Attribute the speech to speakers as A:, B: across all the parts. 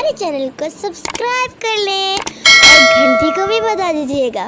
A: मेरे चैनल को सब्सक्राइब कर लें और घंटी को भी बजा दीजिएगा।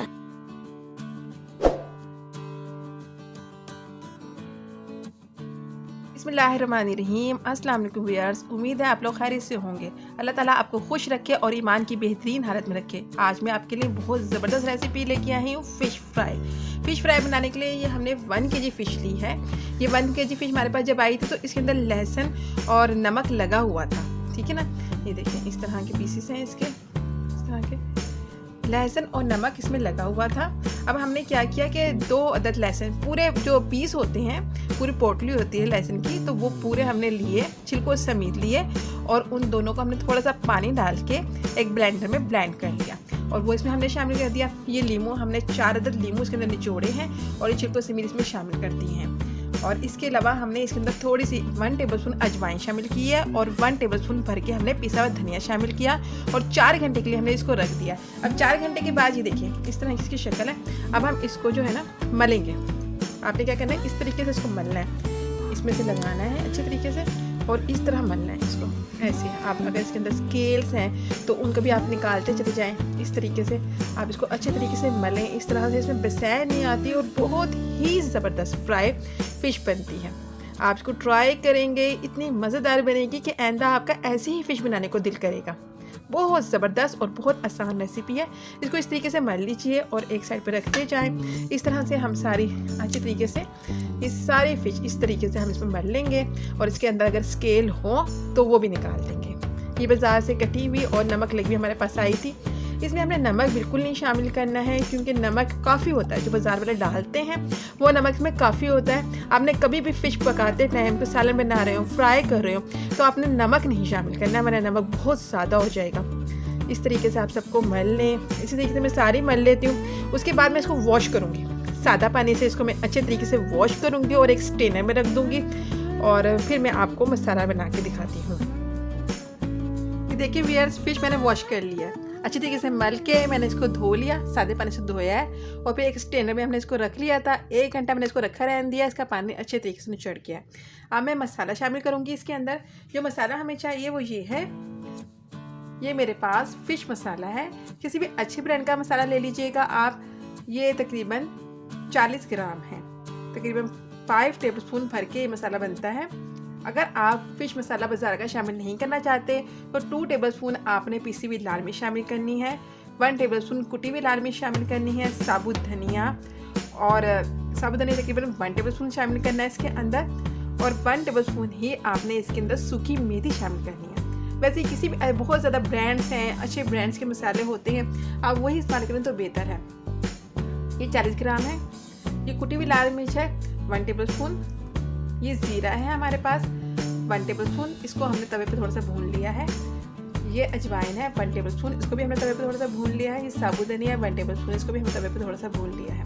B: बिस्मिल्लाहिर्रहमानिर्रहीम। अस्सलाम वालेकुम व्यूअर्स, उम्मीद है आप लोग खैरियत से होंगे। अल्लाह ताला आपको खुश रखे और ईमान की बेहतरीन हालत में रखे। आज मैं आपके लिए बहुत ज़बरदस्त रेसिपी लेके आई हूँ, फ़िश फ्राई। फ़िश फ्राई बनाने के लिए ये हमने 1 kg फ़िश ली है। ये 1 kg फ़िश हमारे पास जब आई थी तो इसके अंदर लहसुन और नमक लगा हुआ था, ठीक है ना। ये देखें, इस तरह के पीसेस हैं इसके, इस तरह के लहसुन और नमक इसमें लगा हुआ था। अब हमने क्या किया कि 2 अदद लहसुन, पूरे जो पीस होते हैं, पूरी पोटली होती है लहसुन की, तो वो पूरे हमने लिए, छिलकों समेत लिए और उन दोनों को हमने थोड़ा सा पानी डाल के एक ब्लेंडर में ब्लेंड कर लिया और वो इसमें हमने शामिल कर दिया। ये लीमू हमने 4 अदद लीमू इसके अंदर निचोड़े हैं और ये छिलकों समेत इसमें शामिल कर दिए हैं। और इसके अलावा हमने इसके अंदर थोड़ी सी 1 टेबलस्पून अजवाइन शामिल की है और 1 टेबलस्पून भर के हमने पिसा हुआ धनिया शामिल किया और 4 घंटे के लिए हमने इसको रख दिया। अब 4 घंटे के बाद ये देखिए इस तरह इसकी शक्ल है। अब हम इसको जो है ना मलेंगे। आपने क्या करना है, इस तरीके से इसको मलना है, इसमें से लगाना है अच्छे तरीके से और इस तरह मलना है इसको ऐसे। आप अगर इसके अंदर स्केल्स हैं तो उनको भी आप निकालते चले जाएं। इस तरीके से आप इसको अच्छे तरीके से मलें, इस तरह से इसमें बसै नहीं आती और बहुत ही ज़बरदस्त फ्राई फ़िश बनती है। आप इसको ट्राई करेंगे, इतनी मज़ेदार बनेगी कि आइंदा आपका ऐसे ही फ़िश बनाने को दिल करेगा। बहुत ज़बरदस्त और बहुत आसान रेसिपी है। इसको इस तरीके से मल लीजिए और एक साइड पर रखते जाएं। इस तरह से हम सारी अच्छी तरीके से इस सारी फ़िश इस तरीके से हम इसमें मल लेंगे और इसके अंदर अगर स्केल हो तो वो भी निकाल देंगे। ये बाज़ार से कटी हुई और नमक लगी हमारे पास आई थी। इसमें हमने नमक बिल्कुल नहीं शामिल करना है क्योंकि नमक काफ़ी होता है, जो बाज़ार वाले डालते हैं वो नमक में काफ़ी होता है। आपने कभी भी फ़िश पकाते टाइम तो सालन बना रहे हो, फ्राई कर रहे हो, तो आपने नमक नहीं शामिल करना, वरना नमक बहुत ज़्यादा हो जाएगा। इस तरीके से आप सबको मल लें। इसी तरीके से मैं सारी मल लेती हूँ। उसके बाद मैं इसको वॉश करूँगी, सादा पानी से इसको मैं अच्छे तरीके से वॉश करूँगी और एक स्ट्रेनर में रख दूँगी और फिर मैं आपको मसाला बना के दिखाती हूँ। देखिए व्यूअर्स, फ़िश मैंने वॉश कर लिया है, अच्छी तरीके से मल के मैंने इसको धो लिया, सादे पानी से धोया है और फिर एक स्ट्रेनर में हमने इसको रख लिया था। 1 घंटा मैंने इसको रखा रहने दिया, इसका पानी अच्छे तरीके से निचड़ गया है। अब मैं मसाला शामिल करूँगी इसके अंदर। जो मसाला हमें चाहिए वो ये है, ये मेरे पास फ़िश मसाला है। किसी भी अच्छे ब्रांड का मसाला ले लीजिएगा आप। ये तकरीबन 40 ग्राम है, तकरीबन 5 टेबलस्पून भर के ये मसाला बनता है। अगर आप फ़िश मसाला बाज़ार का शामिल नहीं करना चाहते तो 2 टेबलस्पून आपने पीसी हुई लाल मिर्च शामिल करनी है, 1 टेबलस्पून कुटी हुई लाल मिर्च शामिल करनी है, साबुत धनिया और साबुत धनिया तकरीबन 1 टेबलस्पून शामिल करना है इसके अंदर और 1 टेबलस्पून ही आपने इसके अंदर सूखी मेथी शामिल करनी है। वैसे किसी भी बहुत ज़्यादा ब्रांड्स हैं, अच्छे ब्रांड्स के मसाले होते हैं, आप वही इस्तेमाल करें तो बेहतर है। ये 40 ग्राम है। ये कुटी हुई लाल मिर्च है 1 टेबलस्पून। ये ज़ीरा है हमारे पास 1 टेबलस्पून, इसको हमने तवे पे थोड़ा सा भून लिया है। ये अजवाइन है 1 टेबलस्पून, इसको भी हमने तवे पे थोड़ा सा भून लिया है। ये साबुत धनिया 1 टेबलस्पून, इसको भी हमने तवे पे थोड़ा सा भून लिया है।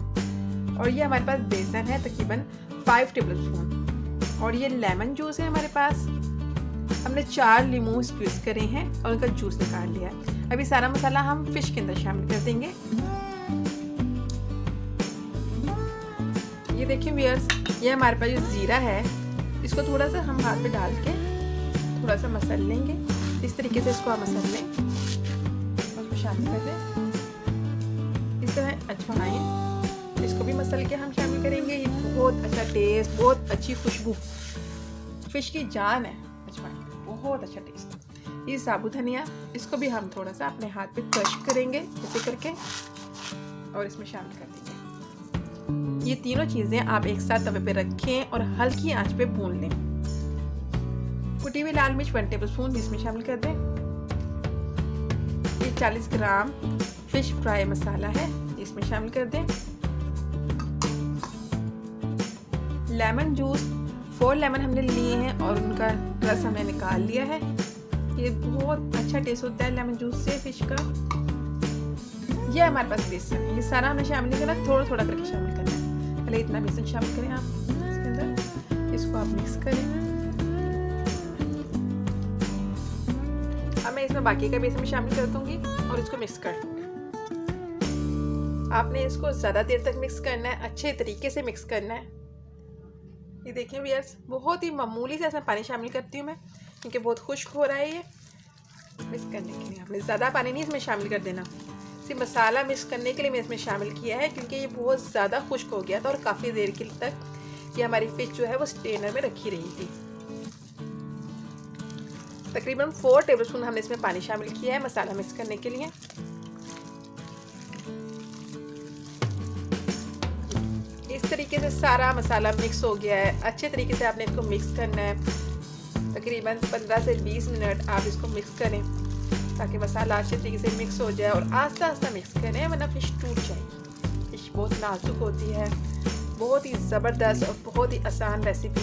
B: और ये हमारे पास बेसन है तकरीबन 5 टेबलस्पून और ये लेमन जूस है हमारे पास। हमने 4 लीमू स्क्वीज करे हैं और उनका जूस निकाल लिया है। अभी सारा मसाला हम फ़िश के अंदर शामिल कर देंगे। ये देखिए व्यूअर्स, ये हमारे पास जो ज़ीरा है इसको थोड़ा सा हम हाथ पे डाल के थोड़ा सा मसल लेंगे। इस तरीके से इसको आप मसल लें और उसको शामिल कर दें। इस तरह अजवाइन, इसको भी मसल के हम शामिल करेंगे। ये बहुत अच्छा टेस्ट, बहुत अच्छी खुशबू, फ़िश की जान है अजवाइन, बहुत अच्छा टेस्ट। ये साबुत धनिया, इसको भी हम थोड़ा सा अपने हाथ पे क्रश करेंगे ऐसे करके और इसमें शामिल कर देंगे। ये तीनों चीज़ें आप एक साथ तवे पे रखें और हल्की आंच पे भून लें। कुटी हुई लाल मिर्च 1 टेबलस्पून इसमें शामिल कर दें। ये 40 ग्राम फ़िश फ्राई मसाला है, इसमें शामिल कर दें। लेमन जूस 4 लेमन हमने लिए हैं और उनका रस हमने निकाल लिया है। ये बहुत अच्छा टेस्ट होता है लेमन जूस से फ़िश का। ये हमारे पास बेसन है, ये सारा हमने शामिल नहीं करना, थोड़ा थोड़ा करके शामिल करना है। पहले इतना बेसन शामिल करें आप इसके अंदर, इसको आप मिक्स करें। अब मैं इसमें बाकी का बेसन भी शामिल कर दूंगी और इसको मिक्स कर दूंगी। आपने इसको ज़्यादा देर तक मिक्स करना है, अच्छे तरीके से मिक्स करना है। ये देखें व्यूअर्स, बहुत ही मामूली से इसमें पानी शामिल करती हूँ मैं क्योंकि बहुत खुश्क हो रहा है ये। मिक्स करने के लिए हमने ज़्यादा पानी नहीं इसमें शामिल कर देना, सिर्फ मसाला मिक्स करने के लिए मैं इसमें शामिल किया है, क्योंकि ये बहुत ज़्यादा खुश्क हो गया था और काफ़ी देर के तक ये हमारी फिश जो है वो स्ट्रेनर में रखी रही थी। तकरीबन 4 टेबलस्पून हमने इसमें पानी शामिल किया है मसाला मिक्स करने के लिए। इस तरीके से सारा मसाला मिक्स हो गया है। अच्छे तरीके से आपने इसको मिक्स करना है। तकरीबन 15 से 20 मिनट आप इसको मिक्स करें ताकि मसाला अच्छे तरीके से मिक्स हो जाए, और आस्ता आस्ता मिक्स करें वरना फिश टूट जाएगी। फिश बहुत नाजुक होती है। बहुत ही ज़बरदस्त और बहुत ही आसान रेसिपी।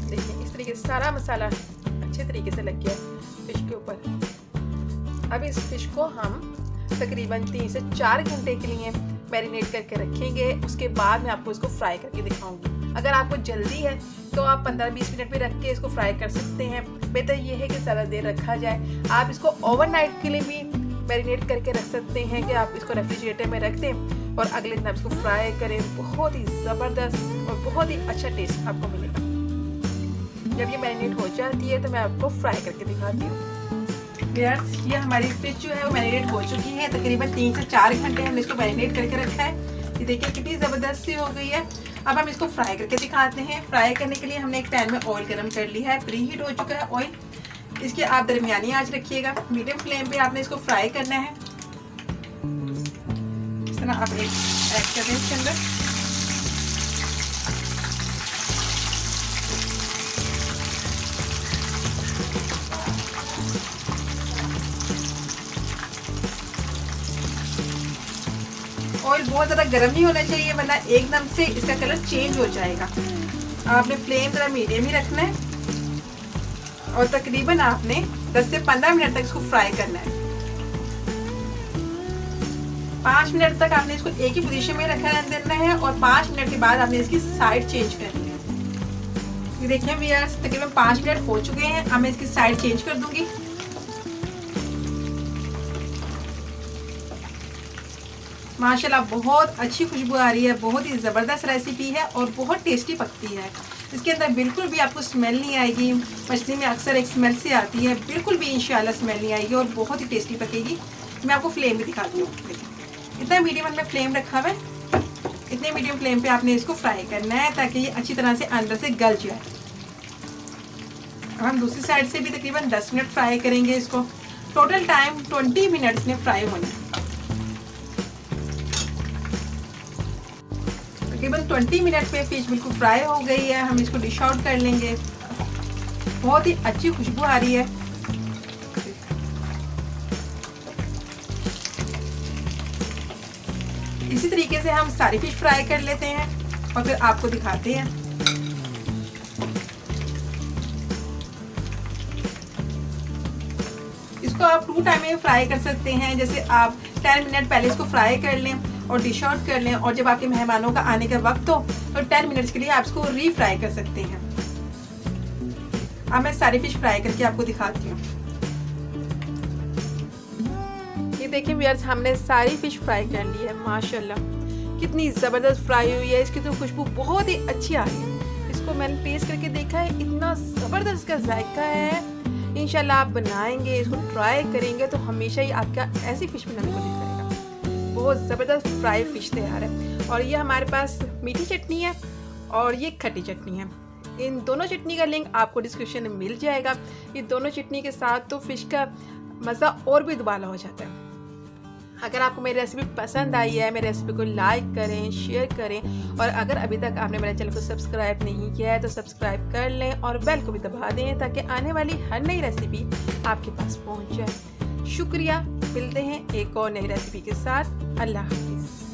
B: देखिए इस तरीके से सारा मसाला अच्छे तरीके से लग गया फिश के ऊपर। अब इस फिश को हम तकरीबन 3 से 4 घंटे के लिए मैरिनेट करके रखेंगे। उसके बाद मैं आपको इसको फ्राई करके दिखाऊंगी। अगर आपको जल्दी है तो आप 15-20 मिनट भी रख के इसको फ्राई कर सकते हैं। बेहतर ये है कि ज़्यादा देर रखा जाए। आप इसको ओवरनाइट के लिए भी मैरिनेट करके रख सकते हैं कि आप इसको रेफ्रिजरेटर में रख दें और अगले दिन आप इसको फ्राई करें। बहुत ही ज़बरदस्त और बहुत ही अच्छा टेस्ट आपको मिलेगा। जब ये मैरिनेट हो जाती है तो मैं आपको फ्राई करके दिखाती हूँ। ये हमारी फिश जो है वो मैरिनेट हो चुकी है। तकरीबन 3 से 4 घंटे हमने इसको मैरिनेट करके रखा है। ये देखिए कितनी ज़बरदस्त सी हो गई है। अब हम इसको फ्राई करके दिखाते हैं। फ्राई करने के लिए हमने एक पैन में ऑयल गर्म कर लिया है। प्री हीट हो चुका है ऑयल। इसकी आप दरमियानी आंच रखिएगा। मीडियम फ्लेम पे आपने इसको फ्राई करना है। इस तरह आप एक ऐड कर दें इसके अंदर। ऑयल बहुत ज़्यादा गर्म नहीं होना चाहिए वरना एकदम से इसका कलर चेंज हो जाएगा। आपने फ्लेम ज़रा मीडियम ही रखना है और तकरीबन आपने 10 से 15 मिनट तक इसको फ्राई करना है। 5 मिनट तक आपने इसको एक ही पोजीशन में रखा देना है और 5 मिनट के बाद आपने इसकी साइड चेंज करनी है। ये देखिए व्यूअर्स तकरीबन 5 मिनट हो चुके हैं। अब मैं इसकी साइड चेंज कर दूंगी। माशाल्लाह बहुत अच्छी खुशबू आ रही है। बहुत ही ज़बरदस्त रेसिपी है और बहुत टेस्टी पकती है। इसके अंदर बिल्कुल भी आपको स्मेल नहीं आएगी। मछली में अक्सर एक स्मेल से आती है, बिल्कुल भी इंशाल्लाह स्मेल नहीं आएगी और बहुत ही टेस्टी पकेगी। मैं आपको फ्लेम भी दिखाती हूँ। इतना मीडियम में फ्लेम रखा हुआ है। इतने मीडियम फ्लेम पे आपने इसको फ्राई करना है ताकि ये अच्छी तरह से अंदर से गल जाए। हम दूसरी साइड से भी तकरीबन 10 मिनट फ्राई करेंगे इसको। टोटल टाइम 20 मिनट्स में फ्राई होना है। तकरीबन 20 मिनट में फिश बिल्कुल फ्राई हो गई है। हम इसको डिश आउट कर लेंगे। बहुत ही अच्छी खुशबू आ रही है। इसी तरीके से हम सारी फिश फ्राई कर लेते हैं और फिर आपको दिखाते हैं। इसको आप 2 टाइम में फ्राई कर सकते हैं। जैसे आप 10 मिनट पहले इसको फ्राई कर लें और डिश आउट कर लें, और जब आपके मेहमानों का आने का वक्त हो तो 10 मिनट्स के लिए आप इसको रीफ्राई कर सकते हैं। अब मैं सारी फिश फ्राई करके आपको दिखाती हूँ। ये देखिए व्यूअर्स हमने सारी फिश फ्राई कर ली है। माशाल्लाह कितनी ज़बरदस्त फ्राई हुई है। इसकी तो खुशबू बहुत ही अच्छी आ रही है। इसको मैंने टेस्ट करके देखा है, इतना ज़बरदस्त का जायका है। इंशाल्लाह आप बनाएंगे, इसको ट्राई करेंगे तो हमेशा ही आपका ऐसी फिश बनाने को दिल करेगा। बहुत ज़बरदस्त फ्राई फिश तैयार है। और ये हमारे पास मीठी चटनी है और ये खट्टी चटनी है। इन दोनों चटनी का लिंक आपको डिस्क्रिप्शन में मिल जाएगा। ये दोनों चटनी के साथ तो फिश का मज़ा और भी दुबाला हो जाता है। अगर आपको मेरी रेसिपी पसंद आई है, मेरी रेसिपी को लाइक करें, शेयर करें, और अगर अभी तक आपने मेरे चैनल को सब्सक्राइब नहीं किया है तो सब्सक्राइब कर लें और बेल को भी दबा दें ताकि आने वाली हर नई रेसिपी आपके पास पहुंच जाए। शुक्रिया। मिलते हैं एक और नई रेसिपी के साथ। अल्लाह हाफिज़।